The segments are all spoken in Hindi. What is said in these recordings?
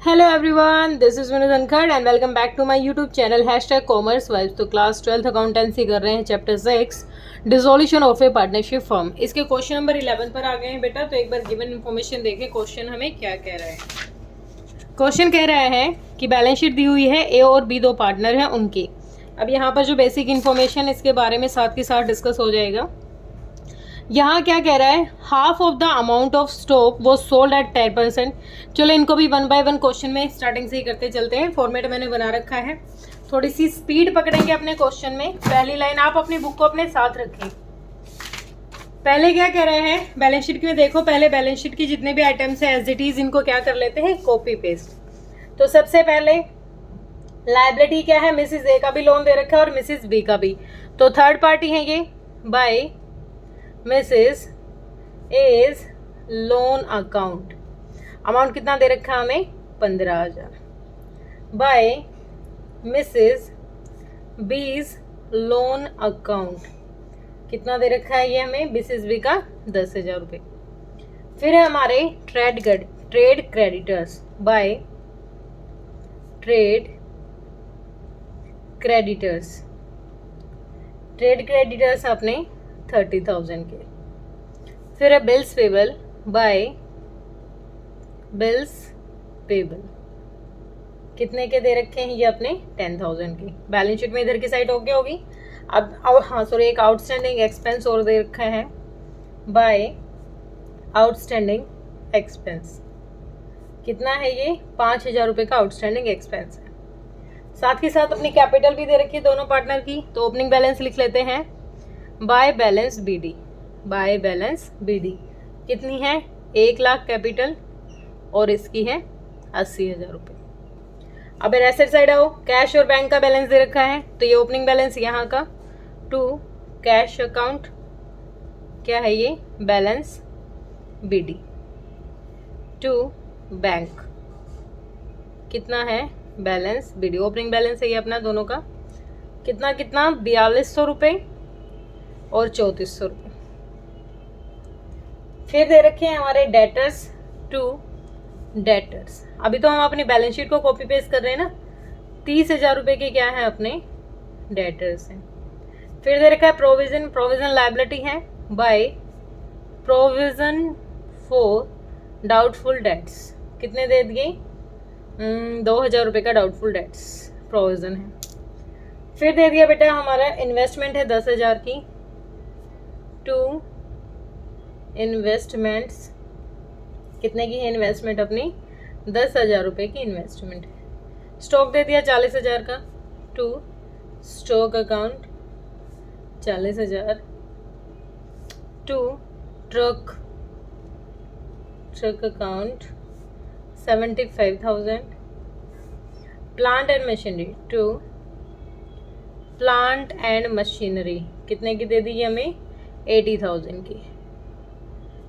Hello everyone, this is Vinod Ankad and welcome back to my YouTube channel #commerce vibes। तो क्लास 12th अकाउंटेंसी कर रहे हैं chapter 6 dissolution of A partnership firm. इसके क्वेश्चन नंबर 11 पर आ गए हैं बेटा। तो एक बार गिवन इन्फॉर्मेशन देखें क्वेश्चन हमें क्या कह रहा है। क्वेश्चन कह रहा है कि बैलेंस शीट दी हुई है, ए और बी दो पार्टनर हैं उनकी। अब यहाँ पर जो बेसिक इन्फॉर्मेशन इसके बारे में साथ के साथ डिस्कस हो जाएगा। यहाँ क्या कह रहा है, half of the amount of stock वो सोल्ड एट 10%। चलो इनको भी वन बाय वन क्वेश्चन में स्टार्टिंग से ही करते चलते हैं। फॉर्मेट मैंने बना रखा है, थोड़ी सी स्पीड पकड़ेंगे अपने क्वेश्चन में। पहली लाइन आप अपनी बुक को अपने साथ रखें। पहले क्या कह रहे हैं, बैलेंस शीट में देखो, पहले बैलेंस शीट की जितने भी आइटम्स है एज इट इज इनको क्या कर लेते हैं, कॉपी पेस्ट। तो सबसे पहले लायबिलिटी क्या है, मिसिस ए का भी लोन दे रखा है और मिसिस बी का भी। तो थर्ड पार्टी है ये by Mrs A's loan account. Amount कितना दे रखा है हमें, 15,000। By Mrs B's loan account कितना दे रखा है ये हमें, मिसिस बी का 10,000 रुपये। फिर है हमारे trade creditors by trade creditors अपने 30,000 के। फिर है bills payable by bills payable कितने के दे रखे हैं ये अपने 10,000 के। बैलेंस शीट में इधर की साइड ओके होगी। अब एक आउटस्टैंडिंग एक्सपेंस और दे रखा है बाय आउटस्टैंडिंग एक्सपेंस। कितना है ये, 5,000 रुपये का आउटस्टैंडिंग एक्सपेंस है। साथ के साथ अपनी कैपिटल भी दे रखी है दोनों पार्टनर की। तो ओपनिंग बैलेंस लिख लेते हैं बाय बैलेंस बीडी। कितनी है, 1 लाख कैपिटल और इसकी है 80,000 रुपये। अब एसेट साइड आओ, कैश और बैंक का बैलेंस दे रखा है। तो ये ओपनिंग बैलेंस यहाँ का टू कैश अकाउंट क्या है ये, बैलेंस बीडी टू बैंक कितना है, बैलेंस बीडी। ओपनिंग बैलेंस है ये अपना दोनों का। कितना 4200 रुपये और 3400 रुपये। फिर दे रखे हैं हमारे डेटर्स टू डेटर्स। अभी तो हम अपनी बैलेंस शीट को कॉपी पेस्ट कर रहे हैं ना। 30,000 रुपये के क्या है, अपने डेटर्स हैं। फिर दे रखा है प्रोविजन लायबिलिटी है by provision for doubtful debts. कितने दे दिए, 2,000 रुपये का डाउटफुल डेट्स प्रोविजन है। फिर दे दिया बेटा हमारा इन्वेस्टमेंट है 10,000 की टू इन्वेस्टमेंट्स। कितने की है इन्वेस्टमेंट अपनी, 10,000 रुपये की इन्वेस्टमेंट है। स्टॉक दे दिया 40,000 का to stock account 40,000 to truck account 75,000। Plant and machinery to plant and machinery कितने की दे दी हमें, 80,000 की।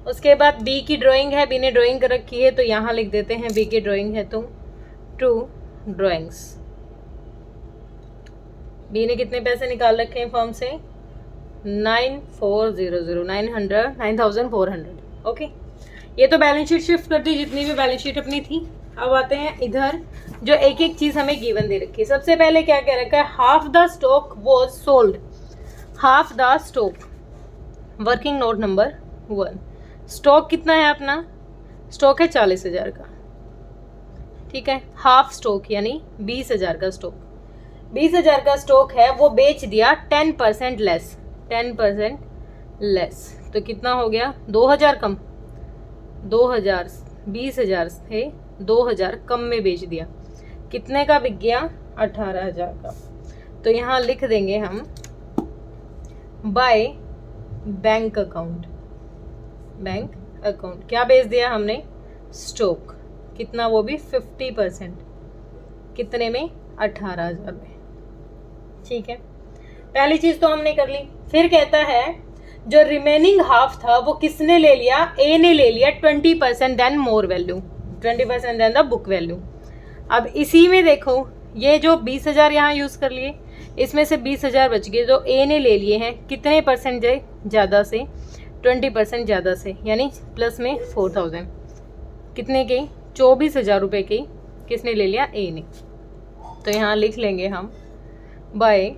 उसके बाद बी की ड्राइंग है, बी ने ड्राइंग कर रखी है तो यहाँ लिख देते हैं बी की ड्राइंग है तो टू ड्राइंग्स। बी ने कितने पैसे निकाल रखे हैं फर्म से, 9,400 ओके। ये तो बैलेंस शीट शिफ्ट कर दी जितनी भी बैलेंस शीट अपनी थी। अब आते हैं इधर, जो एक एक चीज हमें गिवन दे रखी है। सबसे पहले क्या कह रखा है, half the stock was sold. Half the stock, working note number 1। Stock कितना है अपना, स्टॉक है 40,000 का, ठीक है। हाफ स्टॉक यानी 20,000 का स्टॉक, 20,000 का स्टॉक है, वो बेच दिया 10% लेस। 10% लेस तो कितना हो गया, 2,000 कम, 2,000 20,000 से 2,000 कम में बेच दिया। कितने का बिक गया, 18,000 का। तो यहाँ लिख देंगे हम बाय बैंक अकाउंट क्या बेच दिया हमने, स्टॉक। कितना, वो भी 50%। कितने में, 18,000 में, ठीक है। पहली चीज तो हमने कर ली। फिर कहता है जो रिमेनिंग हाफ था वो किसने ले लिया, ए ने ले लिया 20% than more value, 20% than the book value. अब इसी में देखो ये जो 20,000 यहाँ यूज कर लिए, इसमें से 20,000 बच गए जो ए ने ले लिए हैं। कितने परसेंट ज़्यादा से, 20% ज़्यादा से, यानी प्लस में 4,000। कितने के, 24,000 रुपये के किसने ले लिया? ए ने। तो यहाँ लिख लेंगे हम by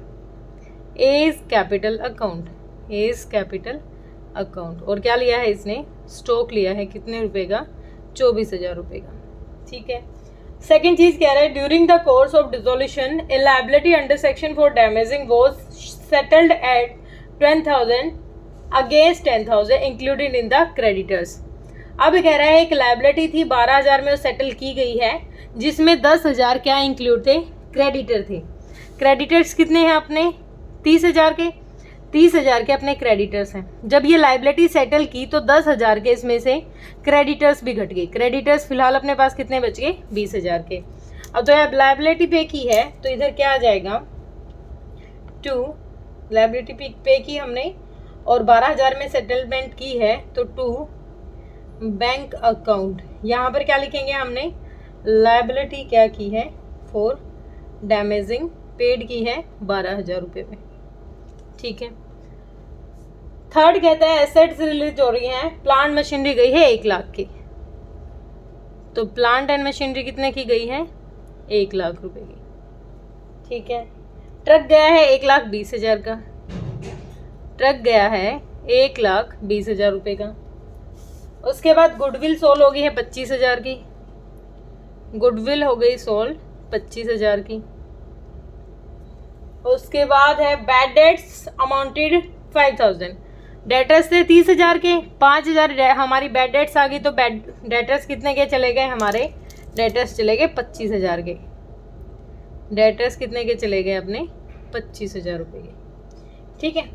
A's capital account, A's capital account. और क्या लिया है इसने? स्टॉक लिया है कितने रुपए का? 24,000 रुपये का। ठीक है। सेकेंड चीज कह रहा है during the course of dissolution A liability under section for damaging was settled at 10,000 against 10,000 included in the creditors. अब कह रहा है एक लायबिलिटी थी 12,000 में वो सेटल की गई है, जिसमें 10,000 क्या इंक्लूड थे? क्रेडिटर थे। क्रेडिटर्स कितने हैं अपने? 30,000 के। 30,000 के अपने क्रेडिटर्स हैं। जब ये लायबिलिटी सेटल की तो 10,000 के इसमें से क्रेडिटर्स भी घट गए। क्रेडिटर्स फिलहाल अपने पास कितने बच गए? 20,000 के। अब तो अब लायबिलिटी पे की है तो इधर क्या आ जाएगा? 2 लायबिलिटी पे की हमने और 12,000 में सेटलमेंट की है तो 2 बैंक अकाउंट। यहाँ पर क्या लिखेंगे हमने? लायबिलिटी क्या की है? फॉर डैमेजिंग पेड की है 12,000 रुपये में। ठीक है। थर्ड कहता है एसेट्स रिलीज हो रही हैं, प्लांट मशीनरी गई है 1 लाख की। तो प्लांट एंड मशीनरी कितने की गई है? 1 लाख रुपए की। ठीक है। ट्रक गया है 1,20,000 का। ट्रक गया है 1,20,000 रुपये का। उसके बाद गुडविल सोल हो गई है 25,000 की। गुडविल हो गई सोल 25,000 की। उसके बाद है बैड डेट्स अमाउंटेड 5,000। डेटर्स थे 30,000 के, 5,000 हमारी बैड डेट्स आ गई तो बैड डेटर्स कितने के चले गए? हमारे डेटर्स चले गए 25,000 के। डेटर्स कितने के चले गए? अपने 25,000 रुपये के। ठीक है।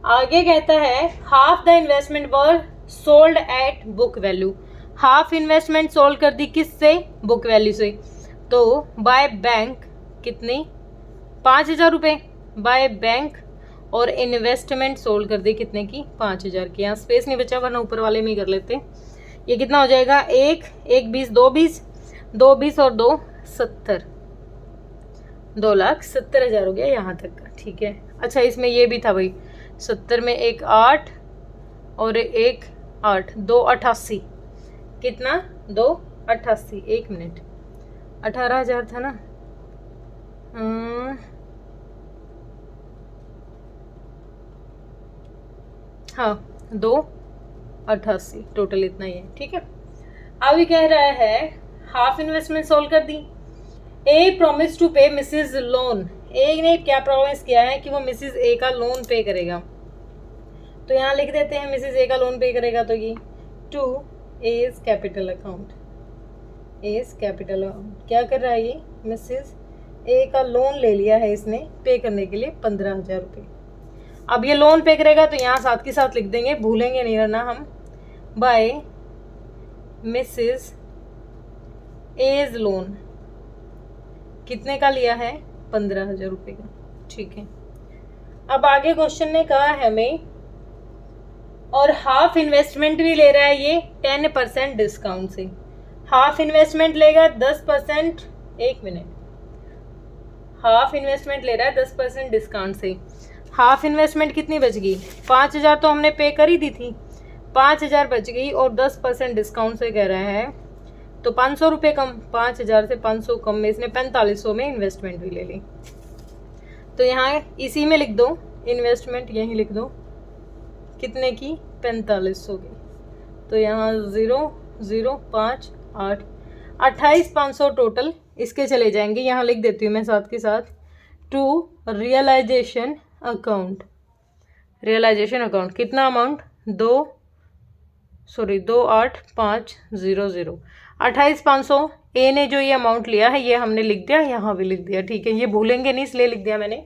आगे कहता है half the investment were sold at book value. Half investment sold कर दी किससे? बुक वैल्यू से। तो बाय बैंक कितनी? 5,000 रुपये बाय बैंक। और इन्वेस्टमेंट सोल्ड कर दी कितने की? 5,000 की। यहाँ स्पेस नहीं बचा वरना ऊपर वाले में ही कर लेते। ये कितना हो जाएगा? 1 20 2 20 2 20 और 2 70 2,70,000 हो गया यहाँ तक का। ठीक है। अच्छा इसमें ये भी था भाई 70 में 1 8 और 1 8 2 88 कितना? 2 88 1 मिनट 18,000 था ना। हाँ 2 88 टोटल इतना ही है। ठीक है। अभी कह रहा है हाफ इन्वेस्टमेंट सोल्व कर दी। ए प्रॉमिस टू पे मिसेज लोन। ए ने क्या प्रॉमिस किया है कि वो मिसेज ए का लोन पे करेगा। तो यहाँ लिख देते हैं मिसेज ए का लोन पे करेगा तो ये 2 A's capital account. A's capital account क्या कर रहा है? ये मिसेज ए का लोन ले लिया है इसने पे करने के लिए 15,000 रुपये। अब ये लोन पे करेगा तो यहाँ साथ के साथ लिख देंगे, भूलेंगे नहीं वरना हम। बाय मिसेज एज लोन कितने का लिया है? 15,000 रुपये का। ठीक है। अब आगे क्वेश्चन ने कहा है हमें और हाफ इन्वेस्टमेंट भी ले रहा है ये 10% डिस्काउंट से। हाफ इन्वेस्टमेंट लेगा 10%। 1 मिनट। हाफ इन्वेस्टमेंट ले रहा है 10% डिस्काउंट से। हाफ इन्वेस्टमेंट कितनी बच गई? 5,000 तो हमने पे कर ही दी थी, 5,000 बच गई और 10% डिस्काउंट से कह रहा है तो 500 रुपये कम। 5,000 से 500 कम में इसने 4500 में इन्वेस्टमेंट भी ले ली। तो यहाँ इसी में लिख दो इन्वेस्टमेंट, यहीं लिख दो कितने की? 4500 की। तो यहाँ 0 0 5 8 28,500 टोटल इसके चले जाएंगे। यहाँ लिख देती हूँ मैं साथ के साथ to realisation account. Realisation account कितना अमाउंट? 28,500 28,500। ए ने जो ये अमाउंट लिया है ये हमने लिख दिया, यहाँ भी लिख दिया। ठीक है। ये भूलेंगे नहीं इसलिए लिख दिया मैंने।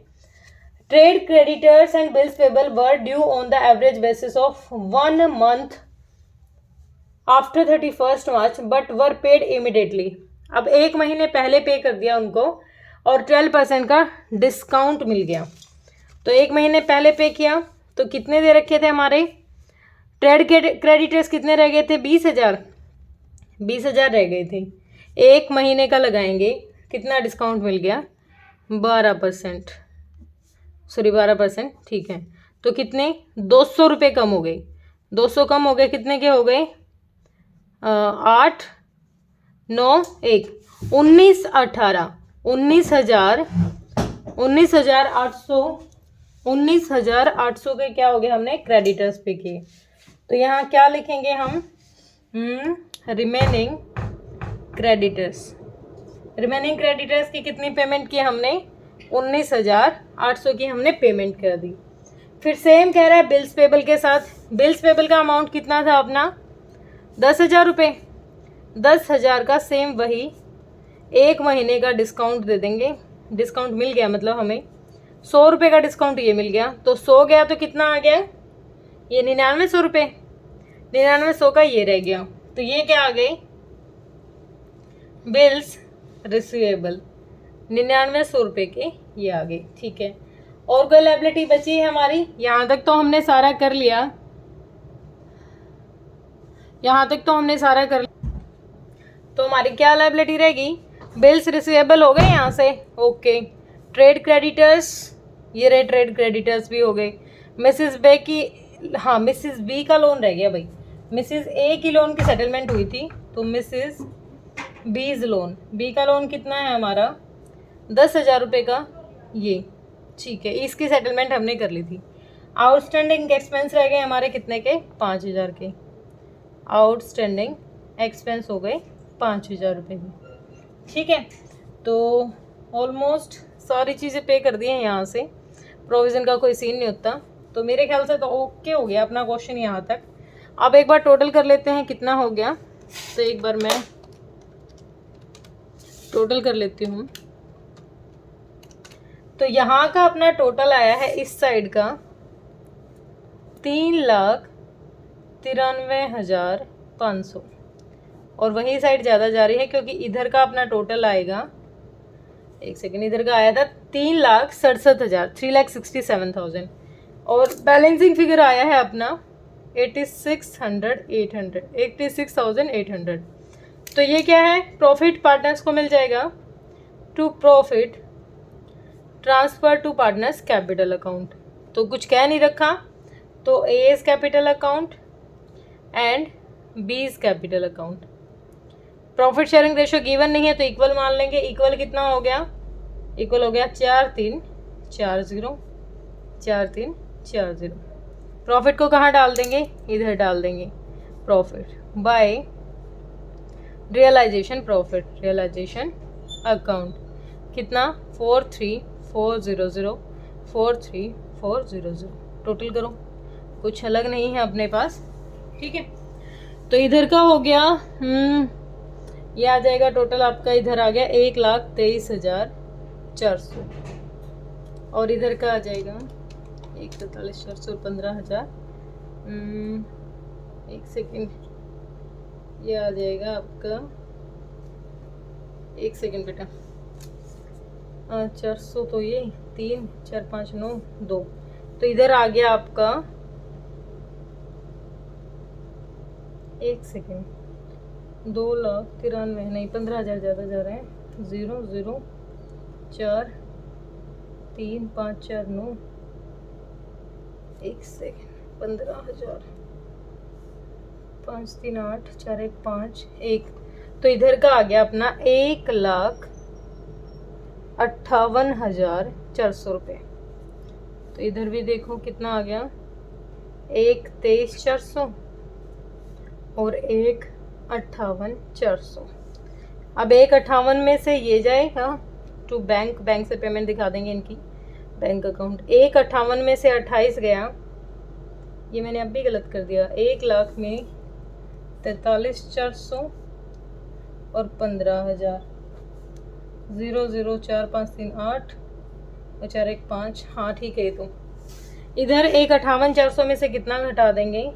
Trade creditors and bills payable were due on the average basis of 1 month after 31 March but were paid immediately. अब 1 महीने पहले पे कर दिया उनको और 12% का डिस्काउंट मिल गया। तो 1 महीने पहले पे किया तो कितने दे रखे थे हमारे? ट्रेड क्रेडिटर्स कितने रह गए थे? 20,000 रह गए थे। 1 महीने का लगाएंगे कितना डिस्काउंट मिल गया? 12%। ठीक है। तो कितने? 200 रुपये कम हो गए। 200 कम हो गए, कितने के हो गए? 8 9 1 19,800 के क्या हो गए, हमने क्रेडिटर्स पे किए। तो यहाँ क्या लिखेंगे हम, रिमेनिंग क्रेडिटर्स की कितनी पेमेंट की हमने, 19,800 की हमने पेमेंट कर दी। फिर सेम कह रहा है बिल्स पेबल के साथ। बिल्स पेबल का अमाउंट कितना था अपना, 10,000 रुपये। 10,000 का सेम वही 1 महीने का डिस्काउंट दे देंगे। डिस्काउंट मिल गया मतलब हमें 100 रुपये का डिस्काउंट ये मिल गया, तो 100 गया तो कितना आ गया, ये 9900 रुपये। 9900 का ये रह गया, तो ये क्या आ गई, बिल्स रिसीवेबल 9900 रुपये के ये आ गई। ठीक है, और कोई लायबिलिटी बची है हमारी, यहाँ तक तो हमने सारा कर लिया, तो हमारी क्या लायबिलिटी रहेगी, बिल्स रिसीवेबल हो गए यहाँ से। ओके, ट्रेड क्रेडिटर्स, ये रहे ट्रेड क्रेडिटर्स भी हो गए। मिसिस बी का लोन रह गया भाई। मिसिस ए की लोन की सेटलमेंट हुई थी, तो मिसिस बीज लोन, बी का लोन कितना है हमारा, 10,000 रुपये का ये। ठीक है, इसकी सेटलमेंट हमने कर ली थी। आउटस्टैंडिंग एक्सपेंस रह गए हमारे कितने के, 5,000 के। आउटस्टैंडिंग एक्सपेंस हो गए 5,000 रुपये की। ठीक है, तो ऑलमोस्ट सारी चीज़ें पे कर दी हैं यहाँ से, प्रोविज़न का कोई सीन नहीं होता। तो मेरे ख्याल से तो ओके हो गया अपना क्वेश्चन यहाँ तक। अब एक बार टोटल कर लेते हैं कितना हो गया, तो एक बार मैं टोटल कर लेती हूँ। तो यहाँ का अपना टोटल आया है इस साइड का 3,93,500, और वही साइड ज़्यादा जा रही है क्योंकि इधर का अपना टोटल आएगा, एक सेकेंड, इधर का आया था 3,67,000, 3,67,000, और बैलेंसिंग फिगर आया है अपना 86,800। तो ये क्या है, प्रॉफिट पार्टनर्स को मिल जाएगा, to profit transfer to partners capital account. तो कुछ कह नहीं रखा, तो A is capital account and B is capital account. Profit sharing ratio given नहीं है तो इक्वल मान लेंगे। इक्वल कितना हो गया, इक्वल हो गया 4,3,4,0, 4,3,4,0 प्रॉफिट को कहाँ डाल देंगे, इधर डाल देंगे। प्रॉफिट बाय रियलाइजेशन अकाउंट कितना, 43,400, 43,400। टोटल करो, कुछ अलग नहीं है अपने पास। ठीक है, तो इधर का हो गया, ये आ जाएगा टोटल आपका, इधर आ गया 1,23,400, और इधर का आ जाएगा 1,43,400, 15,000। एक सेकेंड, ये आ जाएगा आपका, एक सेकेंड बेटा, 400 तो ये 3, 4, 5, 9, 2, तो इधर आ गया आपका, एक सेकेंड, 2,93,000 नहीं, 15,000 ज़्यादा जा रहे हैं, 0, 0, 4, 3, 5, 4, 9, एक सेकेंड, 15,000, 5, 3, 8, 4, 1, 5, 1, तो इधर का आ गया अपना 1,58,400 रुपये। तो इधर भी देखो कितना आ गया, 1,23,400 और 1,58,400। अब 1,58 में से ये जाएगा टू बैंक से पेमेंट दिखा देंगे इनकी, बैंक अकाउंट। 1,58 में से 28 गया, ये मैंने अब भी गलत कर दिया, 1,00,000 में 43,400 और 15,000, 0, 0, 4, 5, 3, 8 और 4, 1, 5, हाँ ठीक है। तो इधर 1,58,400 में से कितना घटा देंगे,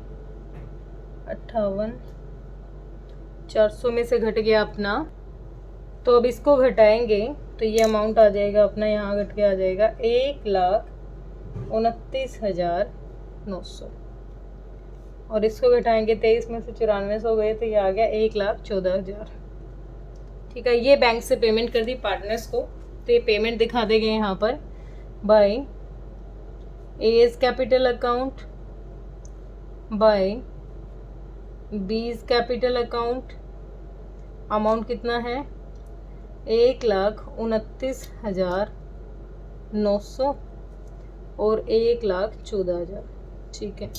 58,400 में से घट गया अपना, तो अब इसको घटाएंगे तो ये अमाउंट आ जाएगा अपना, यहाँ घट के आ जाएगा 1,29,900, और इसको घटाएंगे 23 में से 9400 गए तो ये आ गया 1,14,000। ठीक है, ये बैंक से पेमेंट कर दी पार्टनर्स को, तो ये पेमेंट दिखा देंगे यहाँ पर by A's capital account, by B's capital account. Amount कितना है, 1,29,900 और 1,14,000। ठीक है,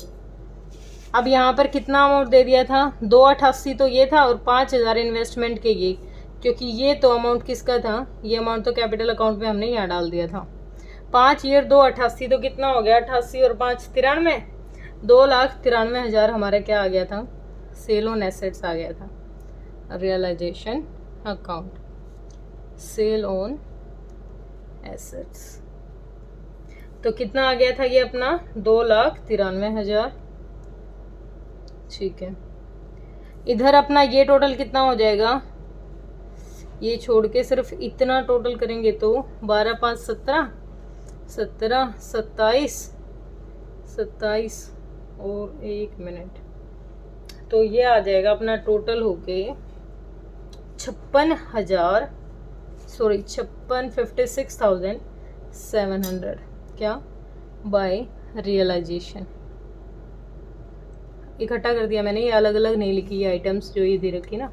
अब यहाँ पर कितना अमाउंट दे दिया था, 288 तो ये था और 5,000 इन्वेस्टमेंट के ये, क्योंकि ये तो अमाउंट किसका था, ये अमाउंट तो कैपिटल अकाउंट में हमने यहाँ डाल दिया था। 5 ईयर 288 तो कितना हो गया, 88 और 5 93, 2,93,000 हमारा क्या आ गया था, सेल ऑन एसेट्स आ गया था, realisation account, sale on assets. तो कितना आ गया था ये अपना, 2,93,000। ठीक है, इधर अपना ये टोटल कितना हो जाएगा, ये छोड़ के सिर्फ इतना टोटल करेंगे तो 12 5 17 17 27 और 1 मिनट, तो ये आ जाएगा अपना टोटल होके 56,700 क्या, बाय रियलाइजेशन। इकट्ठा कर दिया मैंने, ये अलग अलग नहीं लिखी ये आइटम्स जो ये दे रखी ना,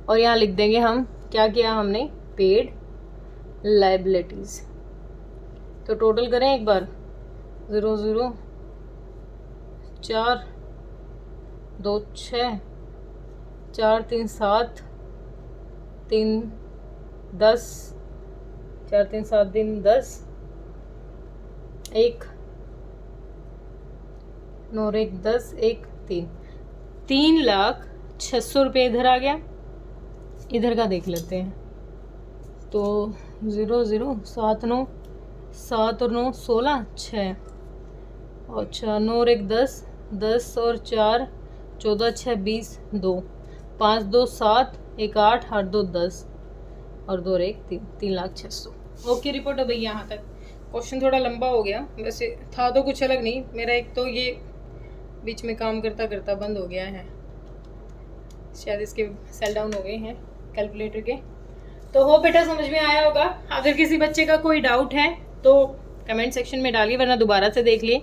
और यहाँ लिख देंगे हम क्या किया हमने, पेड लाइबिलिटीज। तो टोटल करें एक बार, 0 0 4 2 6 4 3 7 3 10 4 3 7 दिन 10 1 9 1 10 1 3 3,06,000 रुपये इधर आ गया। इधर का देख लेते हैं, तो 0 0 7 9 7 और 9 16 6 और 4 9 और 1 10 10 और 4 14 6 20 2 5 2 7 1 8 8 2 10 और 2 और 1 3 3,06,000। ओके, रिपोर्ट है भाई यहाँ तक। क्वेश्चन थोड़ा लंबा हो गया, वैसे था तो कुछ अलग नहीं, मेरा एक तो ये बीच में काम करता करता बंद हो गया है, शायद इसके सेल डाउन हो गए हैं कैलकुलेटर के। तो हो बेटा समझ में आया होगा। अगर किसी बच्चे का कोई डाउट है तो कमेंट सेक्शन में डालिए, वरना दोबारा से देख लिए।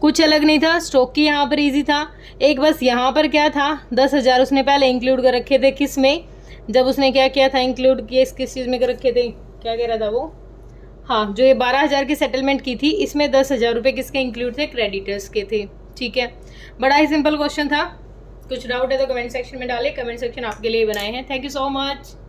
कुछ अलग नहीं था, स्टॉक की यहाँ पर इजी था। एक बस यहाँ पर क्या था, 10,000 उसने पहले इंक्लूड कर रखे थे, किस में, जब उसने क्या किया था, इंक्लूड किए किस चीज़ में कर रखे थे, क्या कह रहा था वो, हाँ, जो ये 12,000 की सेटलमेंट की थी, इसमें 10,000 रुपये किसके इंक्लूड थे, क्रेडिटर्स के थे। ठीक है, बड़ा ही सिंपल क्वेश्चन था। कुछ डाउट है तो कमेंट सेक्शन में डालें, कमेंट सेक्शन आपके लिए बनाए हैं। Thank you so much.